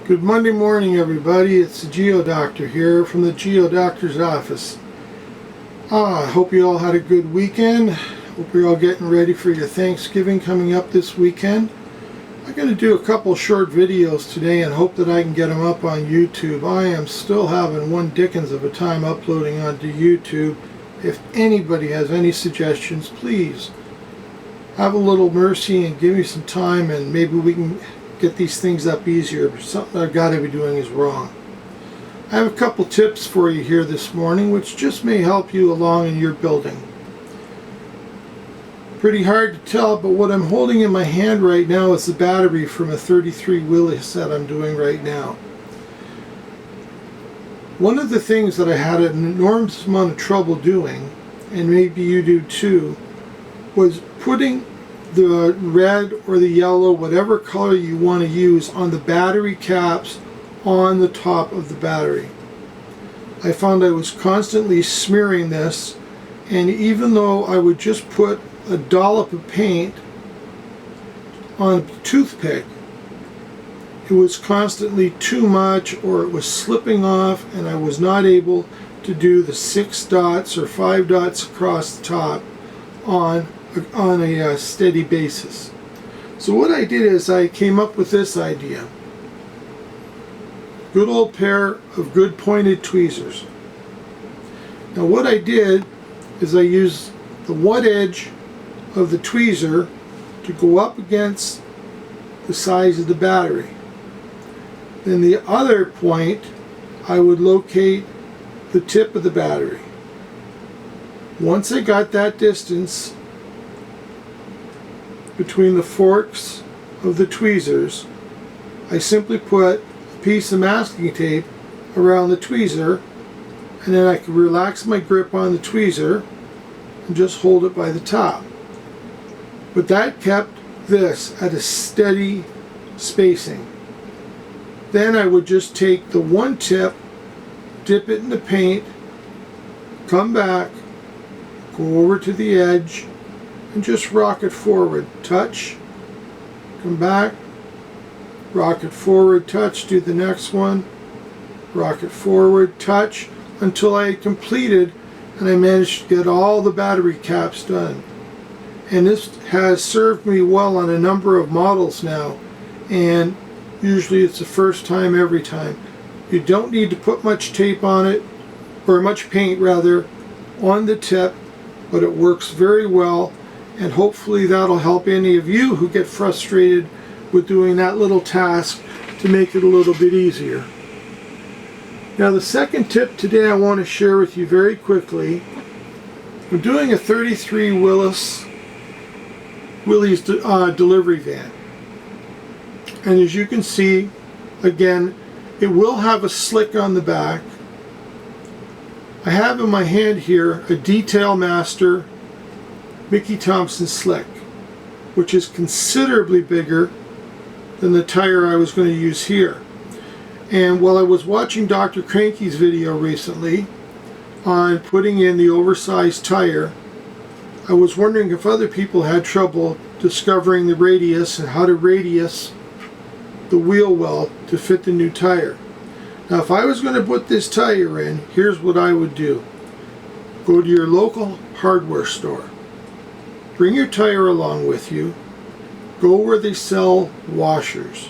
Good Monday morning, everybody. It's the Geo Doctor here from the Geo Doctor's office. I hope you all had a good weekend. Hope you're all getting ready for your Thanksgiving coming up this weekend. I'm going to do a couple short videos today and hope that I can get them up on YouTube. I am still having one dickens of a time uploading onto YouTube. If anybody has any suggestions, please have a little mercy and give me some time, and maybe we can get these things up easier. Something I've got to be doing is wrong. I have a couple tips for you here this morning which just may help you along in your building. Pretty hard to tell, but what I'm holding in my hand right now is the battery from a 33 Willys that I'm doing right now. One of the things that I had an enormous amount of trouble doing, and maybe you do too, was putting the red or the yellow, whatever color you want to use, on the battery caps on the top of the battery. I found I was constantly smearing this, and even though I would just put a dollop of paint on a toothpick, it was constantly too much, or it was slipping off, and I was not able to do the 6 dots or 5 dots across the top on a steady basis. So what I did is I came up with this idea. Good old pair of good pointed tweezers. Now what I did is I used the one edge of the tweezer to go up against the size of the battery. Then the other point, I would locate the tip of the battery. Once I got that distance between the forks of the tweezers, I simply put a piece of masking tape around the tweezer, and then I could relax my grip on the tweezer and just hold it by the top. But that kept this at a steady spacing. Then I would just take the one tip, dip it in the paint, come back, go over to the edge, and just rock it forward. Touch, come back, rock it forward, touch, do the next one, rock it forward, touch, until I had completed and I managed to get all the battery caps done. And this has served me well on a number of models now, and usually it's the first time every time. You don't need to put much tape on it, or much paint rather, on the tip, but it works very well, and hopefully that'll help any of you who get frustrated with doing that little task to make it a little bit easier. Now the second tip today I want to share with you very quickly. I'm doing a 33 Willys delivery van, and as you can see, again, it will have a slick on the back. I have in my hand here a Detail Master Mickey Thompson slick, which is considerably bigger than the tire I was going to use here. And while I was watching Dr. Cranky's video recently on putting in the oversized tire, I was wondering if other people had trouble discovering the radius and how to radius the wheel well to fit the new tire. Now if I was going to put this tire in, here's what I would do. Go to your local hardware store. Bring your tire along with you. Go where they sell washers.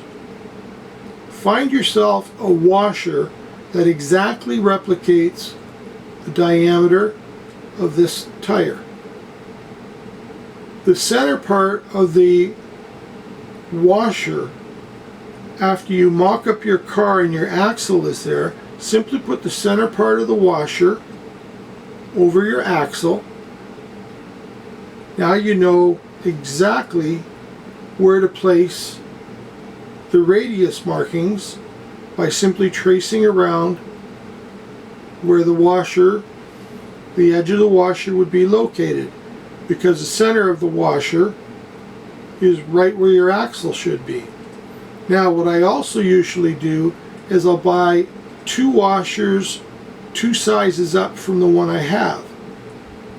Find yourself a washer that exactly replicates the diameter of this tire. The center part of the washer, after you mock up your car and your axle is there, simply put the center part of the washer over your axle. Now you know exactly where to place the radius markings by simply tracing around where the washer, the edge of the washer would be located, because the center of the washer is right where your axle should be. Now what I also usually do is I'll buy 2 washers 2 sizes up from the one I have.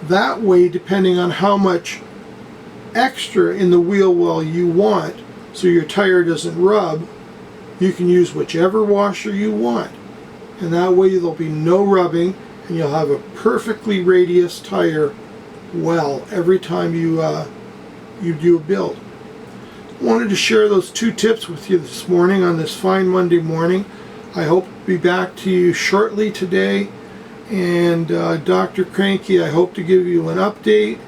That way, depending on how much extra in the wheel well you want, so your tire doesn't rub, you can use whichever washer you want, and that way there'll be no rubbing and you'll have a perfectly radius tire well every time you do a build. Wanted to share those 2 tips with you this morning on this fine Monday morning. I hope to be back to you shortly today, and Dr. Cranky, I hope to give you an update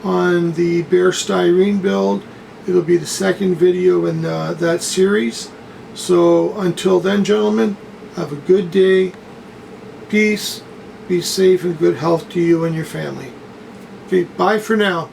on the bare styrene build. It'll be the second video in that series. So until then, gentlemen, have a good day. Peace. Be safe and good health to you and your family. Okay, bye for now.